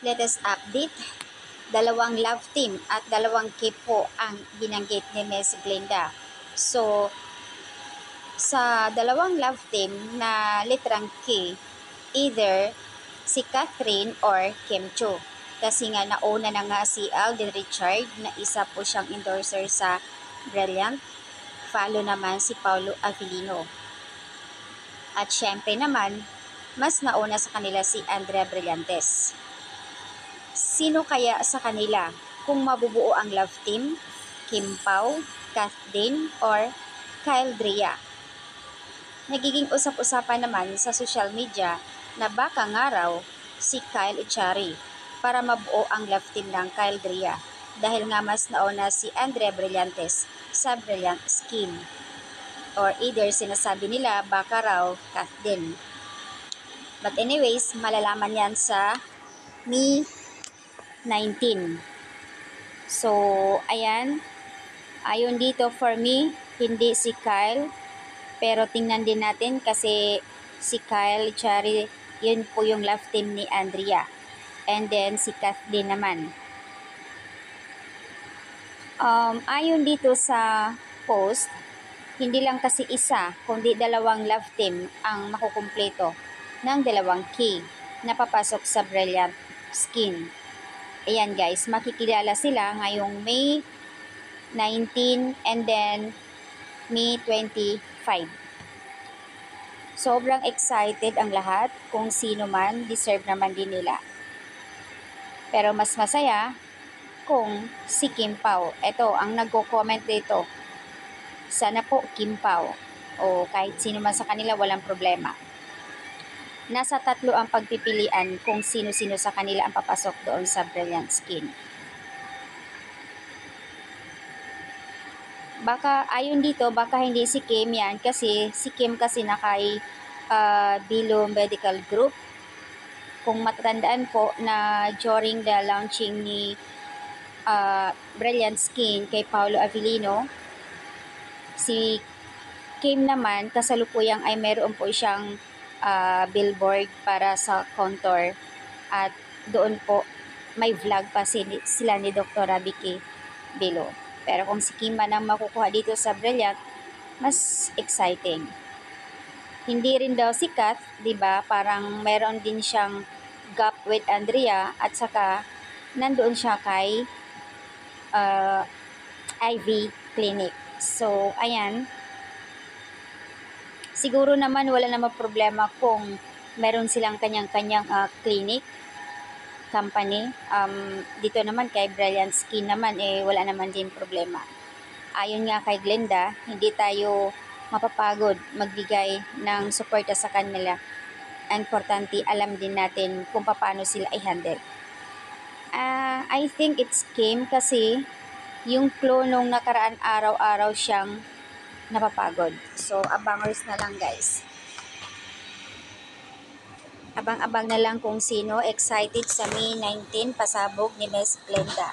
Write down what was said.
latest update, dalawang love team at dalawang K po ang binanggit ni Miss Glenda. So, sa dalawang love team na literang K, either si Catherine or Kim Chiu. Kasi nga nauna na nga si Alden Richard na isa po siyang endorser sa Brilliant. Follow naman si Paulo Avellino. At syempre naman, mas nauna sa kanila si Andrea Brillantes. Sino kaya sa kanila kung mabubuo ang love team? Kim Pao, Kath Din, or Kyle Drea? Nagiging usap-usapan naman sa social media na baka nga raw si Kyle Echari para mabuo ang love team ng Kyle Drea dahil nga mas nauna si Andrea Brillantes sa Brilliant Skin. Or either sinasabi nila baka raw Kath Din. But anyways, malalaman yan sa May 19. So, ayan. Ayon dito for me, hindi si Kyle. Pero tingnan din natin kasi si Kyle Echari, yun po yung love team ni Andrea. And then si Kath din naman. Ayon dito sa post, hindi lang kasi isa, kundi dalawang love team ang makukumpleto ng dalawang K na papasok sa Brilliant Skin. Ayan guys, makikilala sila ngayong May 19 and then May 25. Sobrang excited ang lahat, kung sino man, deserve naman din nila. Pero mas masaya kung si Kim Pao. Ito, ang nagko-comment dito. Sana po Kim Pao. O kahit sino man sa kanila, walang problema. Nasa tatlo ang pagpipilian kung sino-sino sa kanila ang papasok doon sa Brilliant Skin. Baka, ayon dito, baka hindi si Kim yan kasi si Kim kasi nakay Bilo Medical Group. Kung matatandaan po na during the launching ni Brilliant Skin kay Paulo Avellino, si Kim naman kasalukuyang ay meron po siyang billboard para sa Contour at doon po may vlog pa sila ni Dr. Vicky Bilo. Pero kung si Kim man ang makukuha dito sa Brilliant, mas exciting. Hindi rin daw si Kath, 'di ba? Parang meron din siyang gap with Andrea at saka nandoon siya kay IV Clinic. So, ayan. Siguro naman wala namang problema kung meron silang kanyang-kanyang clinic, company. Dito naman kay Brilliant Skin naman, wala naman din problema. Ayon nga kay Glenda, hindi tayo mapapagod magbigay ng suporta sa kanila. Importante, alam din natin kung paano sila i-handle. I think it's Kim kasi yung flow nung nakaraan araw-araw siyang napapagod. So, abangers na lang guys. Abang-abang na lang kung sino excited sa May 19 pasabog ni Miss Glenda.